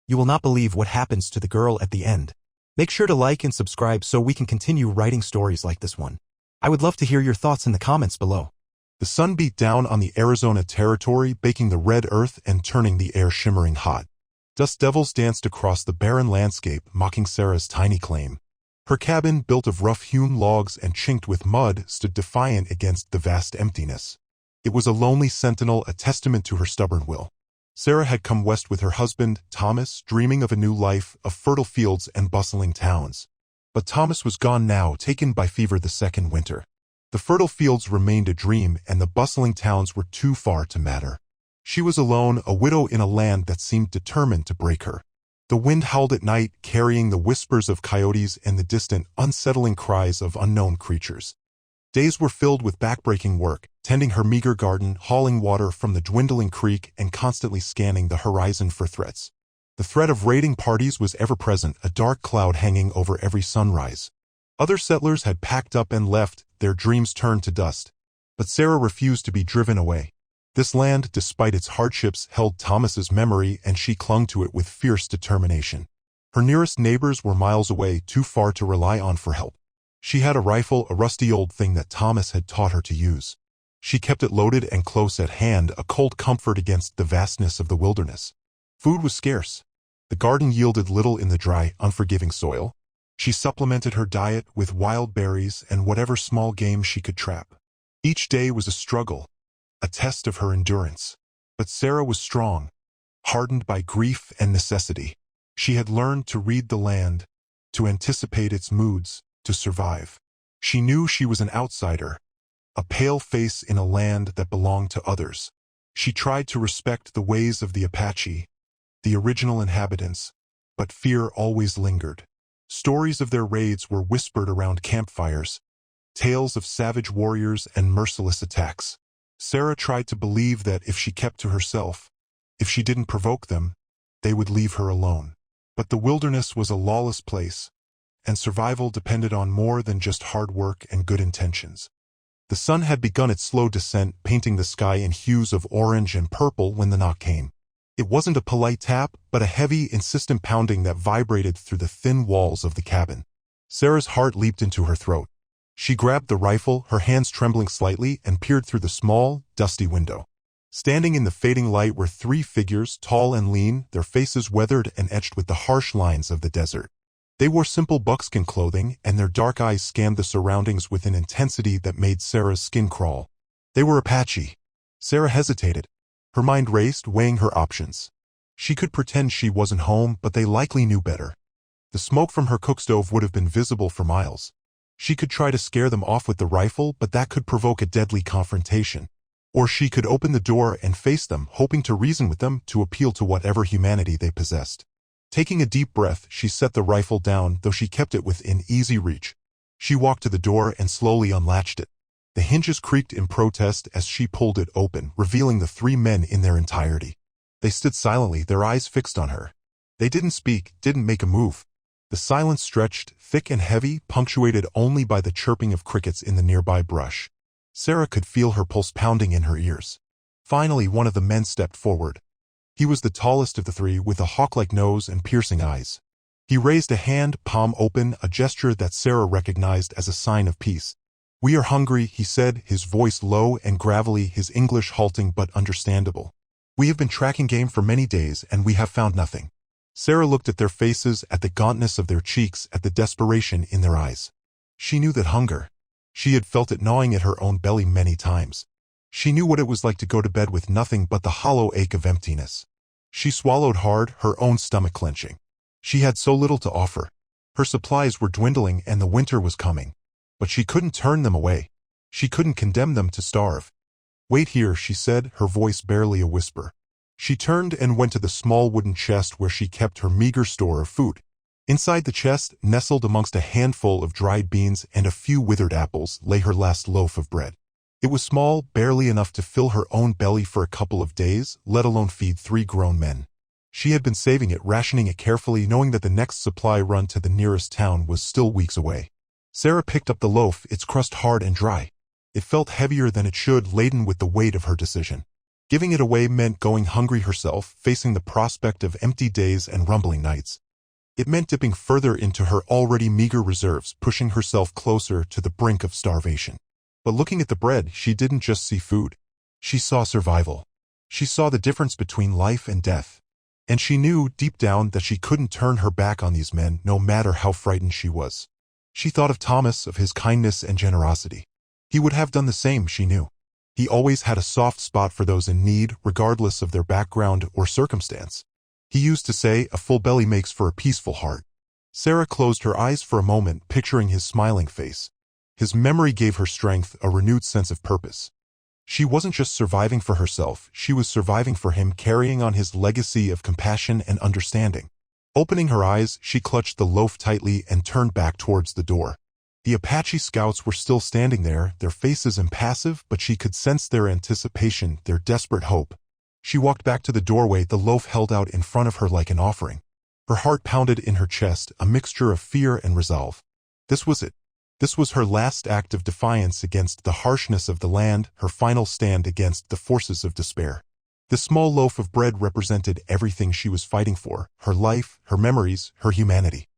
You will not believe what happens to the girl at the end. Make sure to like and subscribe so we can continue writing stories like this one. I would love to hear your thoughts in the comments below. The sun beat down on the Arizona territory, baking the red earth and turning the air shimmering hot. Dust devils danced across the barren landscape, mocking Sarah's tiny claim. Her cabin, built of rough-hewn logs and chinked with mud, stood defiant against the vast emptiness. It was a lonely sentinel, a testament to her stubborn will. Sarah had come west with her husband, Thomas, dreaming of a new life, of fertile fields and bustling towns. But Thomas was gone now, taken by fever the second winter. The fertile fields remained a dream, and the bustling towns were too far to matter. She was alone, a widow in a land that seemed determined to break her. The wind howled at night, carrying the whispers of coyotes and the distant, unsettling cries of unknown creatures. Days were filled with backbreaking work, tending her meager garden, hauling water from the dwindling creek, and constantly scanning the horizon for threats. The threat of raiding parties was ever present, a dark cloud hanging over every sunrise. Other settlers had packed up and left, their dreams turned to dust. But Sarah refused to be driven away. This land, despite its hardships, held Thomas's memory, and she clung to it with fierce determination. Her nearest neighbors were miles away, too far to rely on for help. She had a rifle, a rusty old thing that Thomas had taught her to use. She kept it loaded and close at hand, a cold comfort against the vastness of the wilderness. Food was scarce. The garden yielded little in the dry, unforgiving soil. She supplemented her diet with wild berries and whatever small game she could trap. Each day was a struggle, a test of her endurance. But Sarah was strong, hardened by grief and necessity. She had learned to read the land, to anticipate its moods, to survive. She knew she was an outsider, a pale face in a land that belonged to others. She tried to respect the ways of the Apache, the original inhabitants, but fear always lingered. Stories of their raids were whispered around campfires, tales of savage warriors and merciless attacks. Sarah tried to believe that if she kept to herself, if she didn't provoke them, they would leave her alone. But the wilderness was a lawless place, and survival depended on more than just hard work and good intentions. The sun had begun its slow descent, painting the sky in hues of orange and purple when the knock came. It wasn't a polite tap, but a heavy, insistent pounding that vibrated through the thin walls of the cabin. Sarah's heart leaped into her throat. She grabbed the rifle, her hands trembling slightly, and peered through the small, dusty window. Standing in the fading light were three figures, tall and lean, their faces weathered and etched with the harsh lines of the desert. They wore simple buckskin clothing, and their dark eyes scanned the surroundings with an intensity that made Sarah's skin crawl. They were Apache. Sarah hesitated. Her mind raced, weighing her options. She could pretend she wasn't home, but they likely knew better. The smoke from her cookstove would have been visible for miles. She could try to scare them off with the rifle, but that could provoke a deadly confrontation. Or she could open the door and face them, hoping to reason with them, to appeal to whatever humanity they possessed. Taking a deep breath, she set the rifle down, though she kept it within easy reach. She walked to the door and slowly unlatched it. The hinges creaked in protest as she pulled it open, revealing the three men in their entirety. They stood silently, their eyes fixed on her. They didn't speak, didn't make a move. The silence stretched, thick and heavy, punctuated only by the chirping of crickets in the nearby brush. Sarah could feel her pulse pounding in her ears. Finally, one of the men stepped forward. He was the tallest of the three, with a hawk-like nose and piercing eyes. He raised a hand, palm open, a gesture that Sarah recognized as a sign of peace. "We are hungry," he said, his voice low and gravelly, his English halting but understandable. "We have been tracking game for many days, and we have found nothing." Sarah looked at their faces, at the gauntness of their cheeks, at the desperation in their eyes. She knew that hunger. She had felt it gnawing at her own belly many times. She knew what it was like to go to bed with nothing but the hollow ache of emptiness. She swallowed hard, her own stomach clenching. She had so little to offer. Her supplies were dwindling and the winter was coming. But she couldn't turn them away. She couldn't condemn them to starve. "Wait here," she said, her voice barely a whisper. She turned and went to the small wooden chest where she kept her meager store of food. Inside the chest, nestled amongst a handful of dried beans and a few withered apples, lay her last loaf of bread. It was small, barely enough to fill her own belly for a couple of days, let alone feed three grown men. She had been saving it, rationing it carefully, knowing that the next supply run to the nearest town was still weeks away. Sarah picked up the loaf, its crust hard and dry. It felt heavier than it should, laden with the weight of her decision. Giving it away meant going hungry herself, facing the prospect of empty days and rumbling nights. It meant dipping further into her already meager reserves, pushing herself closer to the brink of starvation. But looking at the bread, she didn't just see food. She saw survival. She saw the difference between life and death. And she knew deep down that she couldn't turn her back on these men, no matter how frightened she was. She thought of Thomas, of his kindness and generosity. He would have done the same, she knew. He always had a soft spot for those in need, regardless of their background or circumstance. He used to say, "A full belly makes for a peaceful heart." Sarah closed her eyes for a moment, picturing his smiling face. His memory gave her strength, a renewed sense of purpose. She wasn't just surviving for herself, she was surviving for him, carrying on his legacy of compassion and understanding. Opening her eyes, she clutched the loaf tightly and turned back towards the door. The Apache scouts were still standing there, their faces impassive, but she could sense their anticipation, their desperate hope. She walked back to the doorway, the loaf held out in front of her like an offering. Her heart pounded in her chest, a mixture of fear and resolve. This was it. This was her last act of defiance against the harshness of the land, her final stand against the forces of despair. The small loaf of bread represented everything she was fighting for, her life, her memories, her humanity.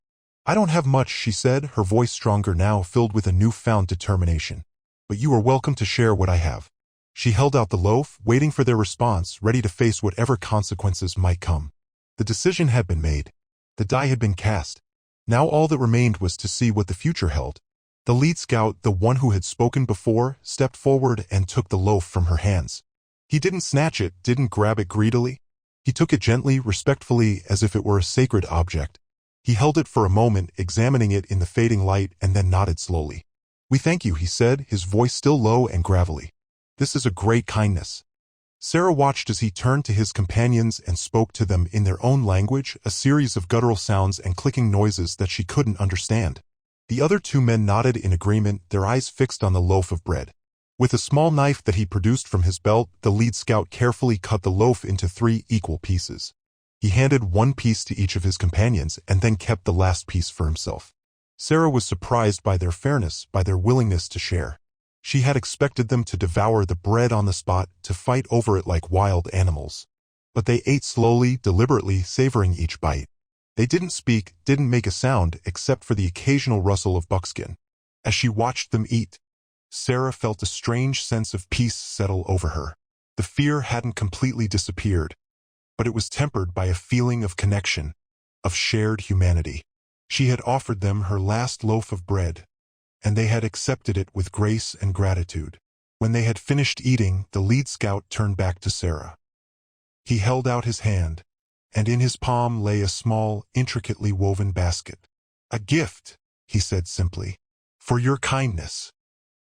"I don't have much," she said, her voice stronger now, filled with a newfound determination. "But you are welcome to share what I have." She held out the loaf, waiting for their response, ready to face whatever consequences might come. The decision had been made. The die had been cast. Now all that remained was to see what the future held. The lead scout, the one who had spoken before, stepped forward and took the loaf from her hands. He didn't snatch it, didn't grab it greedily. He took it gently, respectfully, as if it were a sacred object. He held it for a moment, examining it in the fading light, and then nodded slowly. "We thank you," he said, his voice still low and gravelly. "This is a great kindness." Sarah watched as he turned to his companions and spoke to them in their own language, a series of guttural sounds and clicking noises that she couldn't understand. The other two men nodded in agreement, their eyes fixed on the loaf of bread. With a small knife that he produced from his belt, the lead scout carefully cut the loaf into 3 equal pieces. He handed one piece to each of his companions and then kept the last piece for himself. Sarah was surprised by their fairness, by their willingness to share. She had expected them to devour the bread on the spot, to fight over it like wild animals. But they ate slowly, deliberately, savoring each bite. They didn't speak, didn't make a sound, except for the occasional rustle of buckskin. As she watched them eat, Sarah felt a strange sense of peace settle over her. The fear hadn't completely disappeared, but it was tempered by a feeling of connection, of shared humanity. She had offered them her last loaf of bread, and they had accepted it with grace and gratitude. When they had finished eating, the lead scout turned back to Sarah. He held out his hand, and in his palm lay a small, intricately woven basket. "A gift," he said simply, "for your kindness."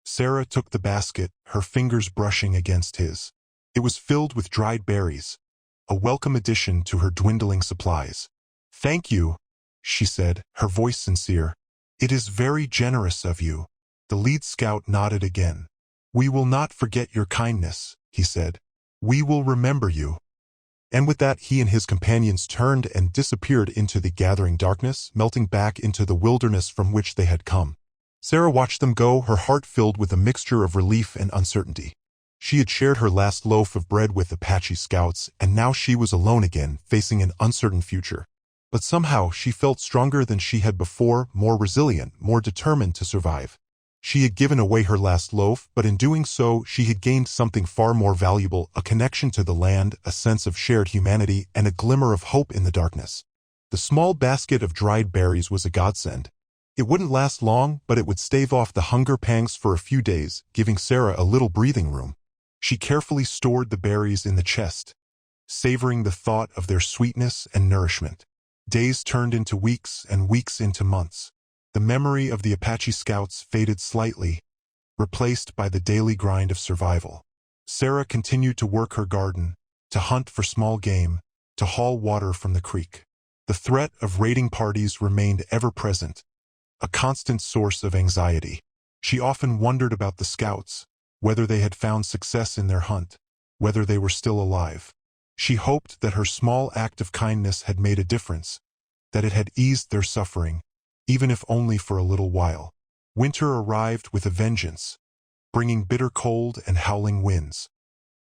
Sarah took the basket, her fingers brushing against his. It was filled with dried berries, a welcome addition to her dwindling supplies. "Thank you," she said, her voice sincere. "It is very generous of you." The lead scout nodded again. "We will not forget your kindness," he said. "We will remember you." And with that, he and his companions turned and disappeared into the gathering darkness, melting back into the wilderness from which they had come. Sarah watched them go, her heart filled with a mixture of relief and uncertainty. She had shared her last loaf of bread with Apache scouts, and now she was alone again, facing an uncertain future. But somehow she felt stronger than she had before, more resilient, more determined to survive. She had given away her last loaf, but in doing so, she had gained something far more valuable, a connection to the land, a sense of shared humanity, and a glimmer of hope in the darkness. The small basket of dried berries was a godsend. It wouldn't last long, but it would stave off the hunger pangs for a few days, giving Sarah a little breathing room. She carefully stored the berries in the chest, savoring the thought of their sweetness and nourishment. Days turned into weeks and weeks into months. The memory of the Apache scouts faded slightly, replaced by the daily grind of survival. Sarah continued to work her garden, to hunt for small game, to haul water from the creek. The threat of raiding parties remained ever present, a constant source of anxiety. She often wondered about the scouts, whether they had found success in their hunt, whether they were still alive. She hoped that her small act of kindness had made a difference, that it had eased their suffering, even if only for a little while. Winter arrived with a vengeance, bringing bitter cold and howling winds.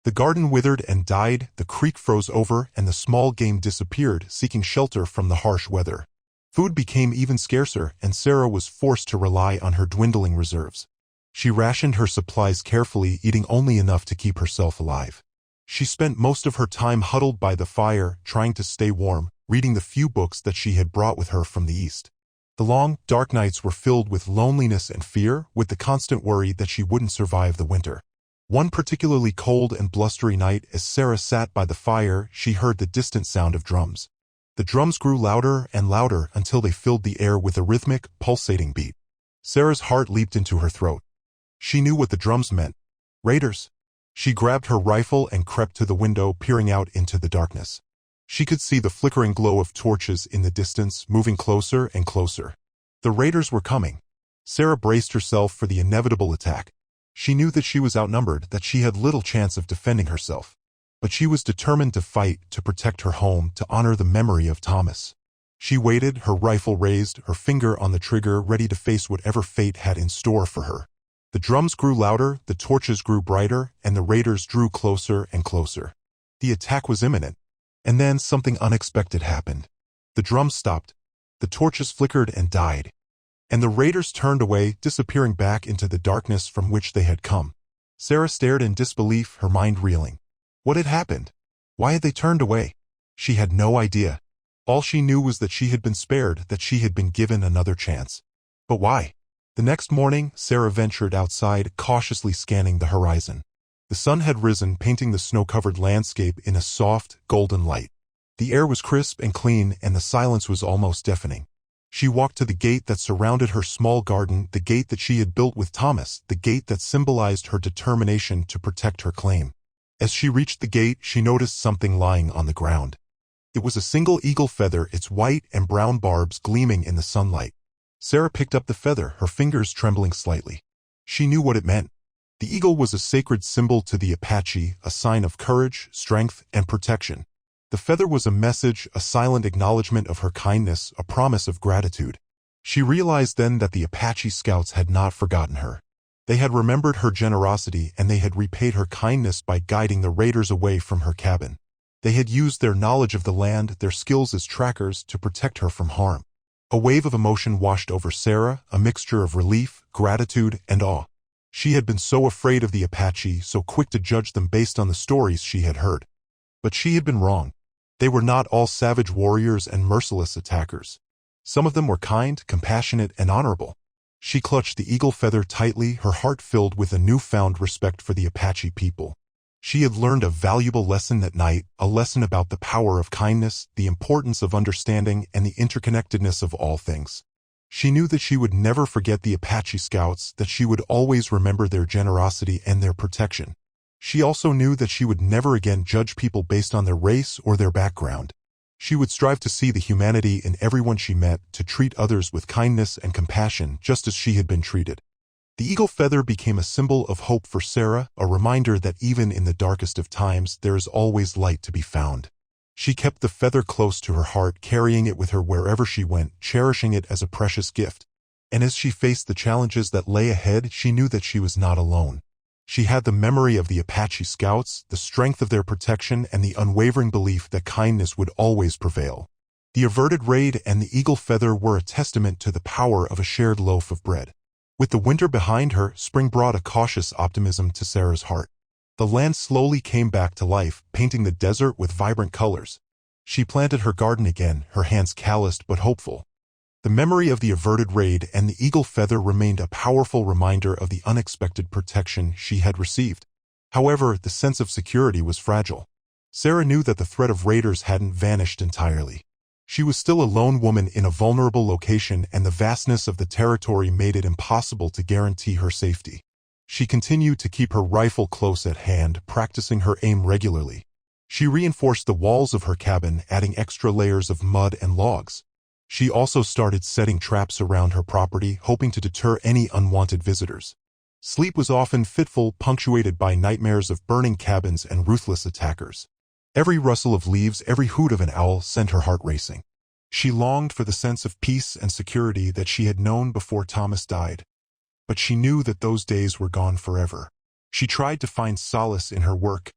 The garden withered and died, the creek froze over, and the small game disappeared, seeking shelter from the harsh weather. Food became even scarcer, and Sarah was forced to rely on her dwindling reserves. She rationed her supplies carefully, eating only enough to keep herself alive. She spent most of her time huddled by the fire, trying to stay warm, reading the few books that she had brought with her from the east. The long, dark nights were filled with loneliness and fear, with the constant worry that she wouldn't survive the winter. One particularly cold and blustery night, as Sarah sat by the fire, she heard the distant sound of drums. The drums grew louder and louder until they filled the air with a rhythmic, pulsating beat. Sarah's heart leaped into her throat. She knew what the drums meant. Raiders. She grabbed her rifle and crept to the window, peering out into the darkness. She could see the flickering glow of torches in the distance, moving closer and closer. The raiders were coming. Sarah braced herself for the inevitable attack. She knew that she was outnumbered, that she had little chance of defending herself. But she was determined to fight, to protect her home, to honor the memory of Thomas. She waited, her rifle raised, her finger on the trigger, ready to face whatever fate had in store for her. The drums grew louder, the torches grew brighter, and the raiders drew closer and closer. The attack was imminent. And then something unexpected happened. The drums stopped. The torches flickered and died. And the raiders turned away, disappearing back into the darkness from which they had come. Sarah stared in disbelief, her mind reeling. What had happened? Why had they turned away? She had no idea. All she knew was that she had been spared, that she had been given another chance. But why? The next morning, Sarah ventured outside, cautiously scanning the horizon. The sun had risen, painting the snow-covered landscape in a soft, golden light. The air was crisp and clean, and the silence was almost deafening. She walked to the gate that surrounded her small garden, the gate that she had built with Thomas, the gate that symbolized her determination to protect her claim. As she reached the gate, she noticed something lying on the ground. It was a single eagle feather, its white and brown barbs gleaming in the sunlight. Sarah picked up the feather, her fingers trembling slightly. She knew what it meant. The eagle was a sacred symbol to the Apache, a sign of courage, strength, and protection. The feather was a message, a silent acknowledgement of her kindness, a promise of gratitude. She realized then that the Apache scouts had not forgotten her. They had remembered her generosity, and they had repaid her kindness by guiding the raiders away from her cabin. They had used their knowledge of the land, their skills as trackers, to protect her from harm. A wave of emotion washed over Sarah, a mixture of relief, gratitude, and awe. She had been so afraid of the Apache, so quick to judge them based on the stories she had heard. But she had been wrong. They were not all savage warriors and merciless attackers. Some of them were kind, compassionate, and honorable. She clutched the eagle feather tightly, her heart filled with a newfound respect for the Apache people. She had learned a valuable lesson that night, a lesson about the power of kindness, the importance of understanding, and the interconnectedness of all things. She knew that she would never forget the Apache scouts, that she would always remember their generosity and their protection. She also knew that she would never again judge people based on their race or their background. She would strive to see the humanity in everyone she met, to treat others with kindness and compassion just as she had been treated. The eagle feather became a symbol of hope for Sarah, a reminder that even in the darkest of times there is always light to be found. She kept the feather close to her heart, carrying it with her wherever she went, cherishing it as a precious gift. And as she faced the challenges that lay ahead, she knew that she was not alone. She had the memory of the Apache scouts, the strength of their protection, and the unwavering belief that kindness would always prevail. The averted raid and the eagle feather were a testament to the power of a shared loaf of bread. With the winter behind her, spring brought a cautious optimism to Sarah's heart. The land slowly came back to life, painting the desert with vibrant colors. She planted her garden again, her hands calloused but hopeful. The memory of the averted raid and the eagle feather remained a powerful reminder of the unexpected protection she had received. However, the sense of security was fragile. Sarah knew that the threat of raiders hadn't vanished entirely. She was still a lone woman in a vulnerable location, and the vastness of the territory made it impossible to guarantee her safety. She continued to keep her rifle close at hand, practicing her aim regularly. She reinforced the walls of her cabin, adding extra layers of mud and logs. She also started setting traps around her property, hoping to deter any unwanted visitors. Sleep was often fitful, punctuated by nightmares of burning cabins and ruthless attackers. Every rustle of leaves, every hoot of an owl sent her heart racing. She longed for the sense of peace and security that she had known before Thomas died. But she knew that those days were gone forever. She tried to find solace in her work,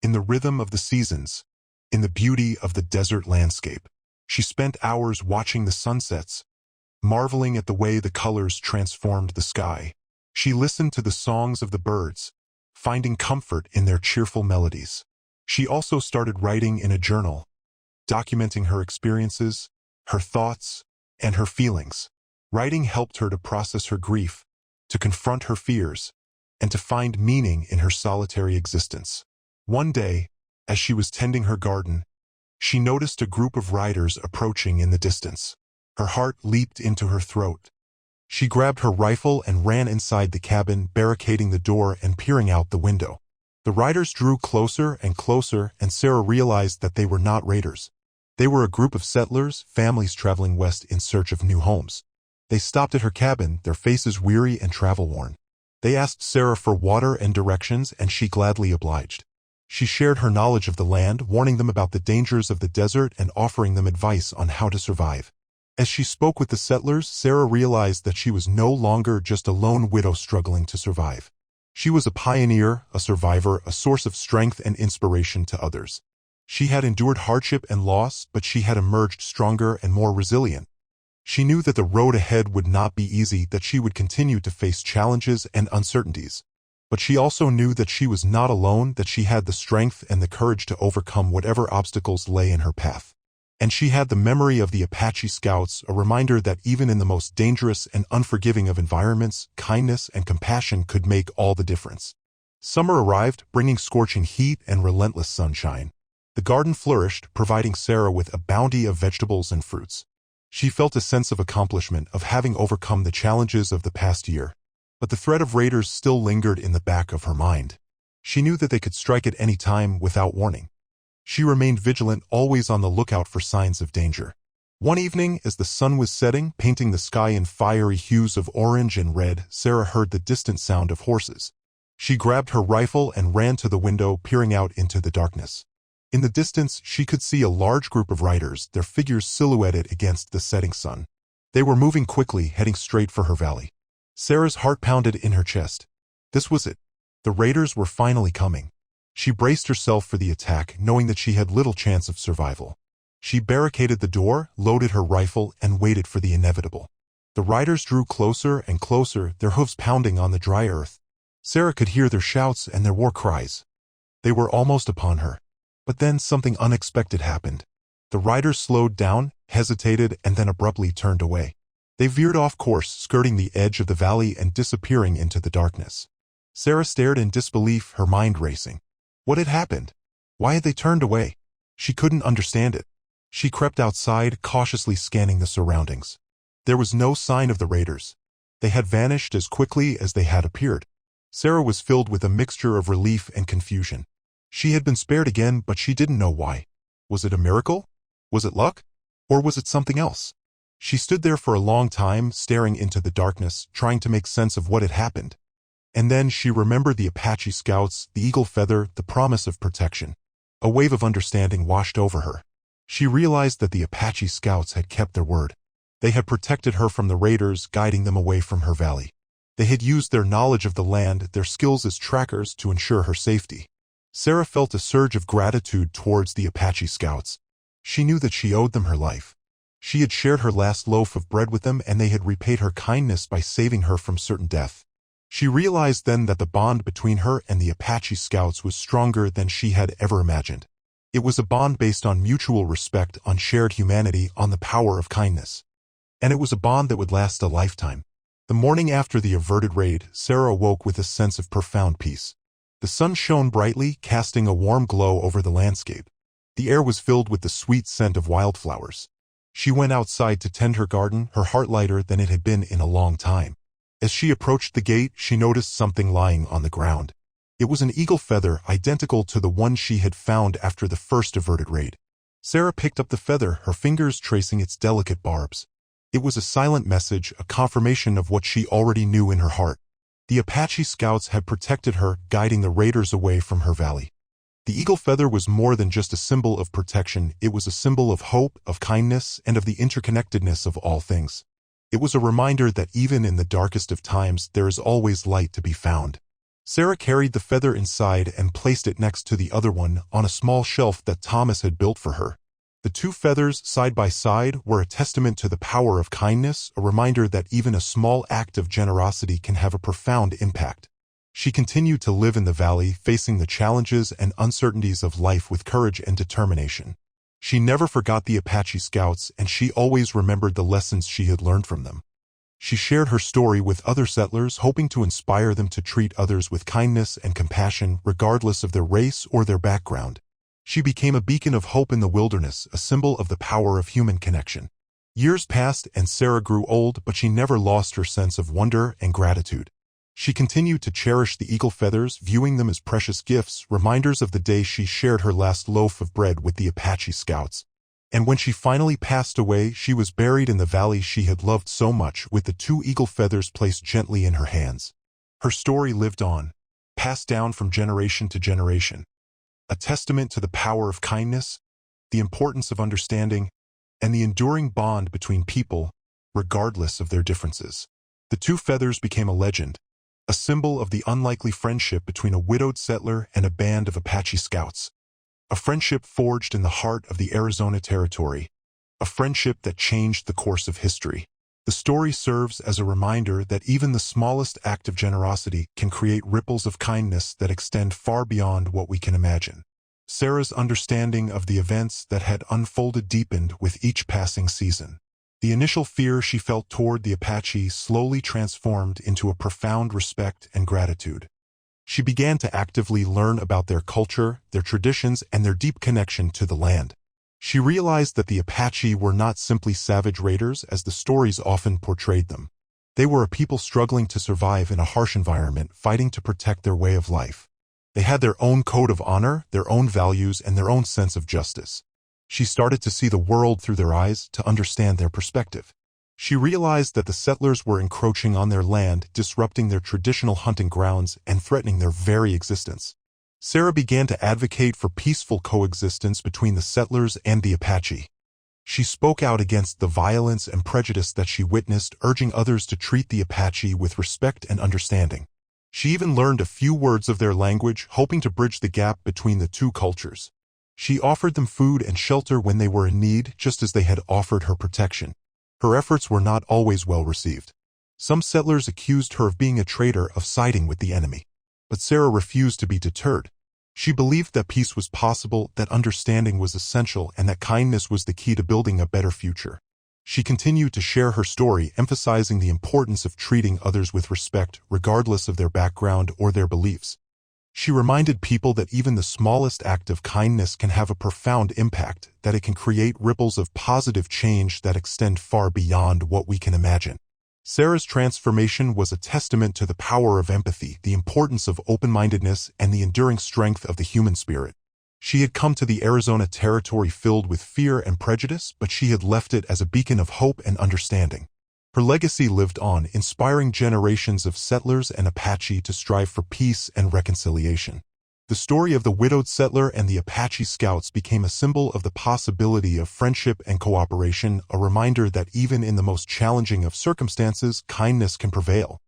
in the rhythm of the seasons, in the beauty of the desert landscape. She spent hours watching the sunsets, marveling at the way the colors transformed the sky. She listened to the songs of the birds, finding comfort in their cheerful melodies. She also started writing in a journal, documenting her experiences, her thoughts, and her feelings. Writing helped her to process her grief, to confront her fears, and to find meaning in her solitary existence. One day, as she was tending her garden, she noticed a group of riders approaching in the distance. Her heart leaped into her throat. She grabbed her rifle and ran inside the cabin, barricading the door and peering out the window. The riders drew closer and closer, and Sarah realized that they were not raiders. They were a group of settlers, families traveling west in search of new homes. They stopped at her cabin, their faces weary and travel-worn. They asked Sarah for water and directions, and she gladly obliged. She shared her knowledge of the land, warning them about the dangers of the desert and offering them advice on how to survive. As she spoke with the settlers, Sarah realized that she was no longer just a lone widow struggling to survive. She was a pioneer, a survivor, a source of strength and inspiration to others. She had endured hardship and loss, but she had emerged stronger and more resilient. She knew that the road ahead would not be easy, that she would continue to face challenges and uncertainties. But she also knew that she was not alone, that she had the strength and the courage to overcome whatever obstacles lay in her path. And she had the memory of the Apache scouts, a reminder that even in the most dangerous and unforgiving of environments, kindness and compassion could make all the difference. Summer arrived, bringing scorching heat and relentless sunshine. The garden flourished, providing Sarah with a bounty of vegetables and fruits. She felt a sense of accomplishment, of having overcome the challenges of the past year. But the threat of raiders still lingered in the back of her mind. She knew that they could strike at any time without warning. She remained vigilant, always on the lookout for signs of danger. One evening, as the sun was setting, painting the sky in fiery hues of orange and red, Sarah heard the distant sound of horses. She grabbed her rifle and ran to the window, peering out into the darkness. In the distance, she could see a large group of riders, their figures silhouetted against the setting sun. They were moving quickly, heading straight for her valley. Sarah's heart pounded in her chest. This was it. The raiders were finally coming. She braced herself for the attack, knowing that she had little chance of survival. She barricaded the door, loaded her rifle, and waited for the inevitable. The riders drew closer and closer, their hooves pounding on the dry earth. Sarah could hear their shouts and their war cries. They were almost upon her. But then something unexpected happened. The riders slowed down, hesitated, and then abruptly turned away. They veered off course, skirting the edge of the valley and disappearing into the darkness. Sarah stared in disbelief, her mind racing. What had happened? Why had they turned away? She couldn't understand it. She crept outside, cautiously scanning the surroundings. There was no sign of the raiders. They had vanished as quickly as they had appeared. Sarah was filled with a mixture of relief and confusion. She had been spared again, but she didn't know why. Was it a miracle? Was it luck? Or was it something else? She stood there for a long time, staring into the darkness, trying to make sense of what had happened. And then she remembered the Apache scouts, the eagle feather, the promise of protection. A wave of understanding washed over her. She realized that the Apache scouts had kept their word. They had protected her from the raiders, guiding them away from her valley. They had used their knowledge of the land, their skills as trackers, to ensure her safety. Sarah felt a surge of gratitude towards the Apache scouts. She knew that she owed them her life. She had shared her last loaf of bread with them, and they had repaid her kindness by saving her from certain death. She realized then that the bond between her and the Apache scouts was stronger than she had ever imagined. It was a bond based on mutual respect, on shared humanity, on the power of kindness. And it was a bond that would last a lifetime. The morning after the averted raid, Sarah awoke with a sense of profound peace. The sun shone brightly, casting a warm glow over the landscape. The air was filled with the sweet scent of wildflowers. She went outside to tend her garden, her heart lighter than it had been in a long time. As she approached the gate, she noticed something lying on the ground. It was an eagle feather, identical to the one she had found after the first averted raid. Sarah picked up the feather, her fingers tracing its delicate barbs. It was a silent message, a confirmation of what she already knew in her heart. The Apache scouts had protected her, guiding the raiders away from her valley. The eagle feather was more than just a symbol of protection, it was a symbol of hope, of kindness, and of the interconnectedness of all things. It was a reminder that even in the darkest of times, there is always light to be found. Sarah carried the feather inside and placed it next to the other one on a small shelf that Thomas had built for her. The two feathers side by side were a testament to the power of kindness, a reminder that even a small act of generosity can have a profound impact. She continued to live in the valley, facing the challenges and uncertainties of life with courage and determination. She never forgot the Apache scouts, and she always remembered the lessons she had learned from them. She shared her story with other settlers, hoping to inspire them to treat others with kindness and compassion, regardless of their race or their background. She became a beacon of hope in the wilderness, a symbol of the power of human connection. Years passed and Sarah grew old, but she never lost her sense of wonder and gratitude. She continued to cherish the eagle feathers, viewing them as precious gifts, reminders of the day she shared her last loaf of bread with the Apache scouts. And when she finally passed away, she was buried in the valley she had loved so much, with the two eagle feathers placed gently in her hands. Her story lived on, passed down from generation to generation, a testament to the power of kindness, the importance of understanding, and the enduring bond between people, regardless of their differences. The two feathers became a legend, a symbol of the unlikely friendship between a widowed settler and a band of Apache scouts. A friendship forged in the heart of the Arizona Territory, a friendship that changed the course of history. The story serves as a reminder that even the smallest act of generosity can create ripples of kindness that extend far beyond what we can imagine. Sarah's understanding of the events that had unfolded deepened with each passing season. The initial fear she felt toward the Apache slowly transformed into a profound respect and gratitude. She began to actively learn about their culture, their traditions, and their deep connection to the land. She realized that the Apache were not simply savage raiders as the stories often portrayed them. They were a people struggling to survive in a harsh environment, fighting to protect their way of life. They had their own code of honor, their own values, and their own sense of justice. She started to see the world through their eyes, to understand their perspective. She realized that the settlers were encroaching on their land, disrupting their traditional hunting grounds, and threatening their very existence. Sarah began to advocate for peaceful coexistence between the settlers and the Apache. She spoke out against the violence and prejudice that she witnessed, urging others to treat the Apache with respect and understanding. She even learned a few words of their language, hoping to bridge the gap between the two cultures. She offered them food and shelter when they were in need, just as they had offered her protection. Her efforts were not always well received. Some settlers accused her of being a traitor, of siding with the enemy. But Sarah refused to be deterred. She believed that peace was possible, that understanding was essential, and that kindness was the key to building a better future. She continued to share her story, emphasizing the importance of treating others with respect, regardless of their background or their beliefs. She reminded people that even the smallest act of kindness can have a profound impact, that it can create ripples of positive change that extend far beyond what we can imagine. Sarah's transformation was a testament to the power of empathy, the importance of open-mindedness, and the enduring strength of the human spirit. She had come to the Arizona Territory filled with fear and prejudice, but she had left it as a beacon of hope and understanding. Her legacy lived on, inspiring generations of settlers and Apache to strive for peace and reconciliation. The story of the widowed settler and the Apache scouts became a symbol of the possibility of friendship and cooperation, a reminder that even in the most challenging of circumstances, kindness can prevail.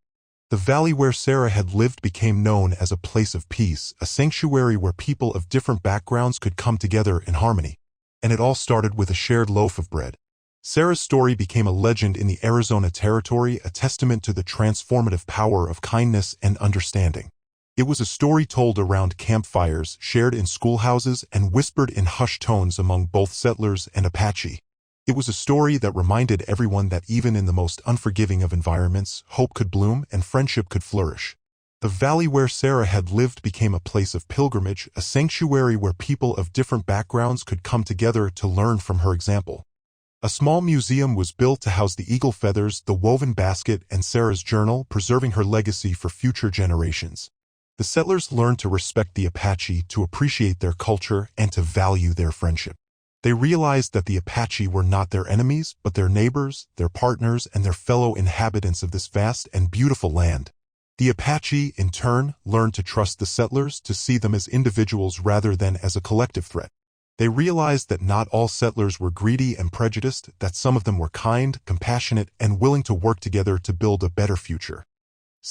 The valley where Sarah had lived became known as a place of peace, a sanctuary where people of different backgrounds could come together in harmony. And it all started with a shared loaf of bread. Sarah's story became a legend in the Arizona Territory, a testament to the transformative power of kindness and understanding. It was a story told around campfires, shared in schoolhouses, and whispered in hushed tones among both settlers and Apache. It was a story that reminded everyone that even in the most unforgiving of environments, hope could bloom and friendship could flourish. The valley where Sarah had lived became a place of pilgrimage, a sanctuary where people of different backgrounds could come together to learn from her example. A small museum was built to house the eagle feathers, the woven basket, and Sarah's journal, preserving her legacy for future generations. The settlers learned to respect the Apache, to appreciate their culture, and to value their friendship. They realized that the Apache were not their enemies, but their neighbors, their partners, and their fellow inhabitants of this vast and beautiful land. The Apache, in turn, learned to trust the settlers, to see them as individuals rather than as a collective threat. They realized that not all settlers were greedy and prejudiced, that some of them were kind, compassionate, and willing to work together to build a better future.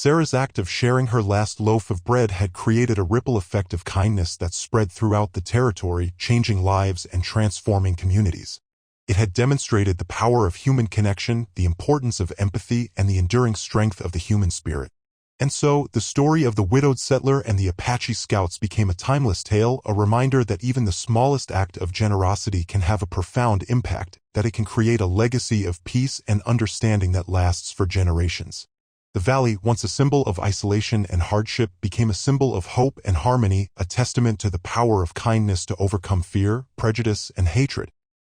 Sarah's act of sharing her last loaf of bread had created a ripple effect of kindness that spread throughout the territory, changing lives and transforming communities. It had demonstrated the power of human connection, the importance of empathy, and the enduring strength of the human spirit. And so, the story of the widowed settler and the Apache scouts became a timeless tale, a reminder that even the smallest act of generosity can have a profound impact, that it can create a legacy of peace and understanding that lasts for generations. The valley, once a symbol of isolation and hardship, became a symbol of hope and harmony, a testament to the power of kindness to overcome fear, prejudice, and hatred.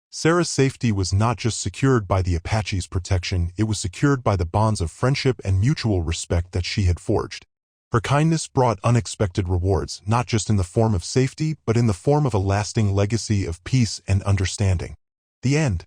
Sarah's safety was not just secured by the Apache's protection, it was secured by the bonds of friendship and mutual respect that she had forged. Her kindness brought unexpected rewards, not just in the form of safety, but in the form of a lasting legacy of peace and understanding. The end.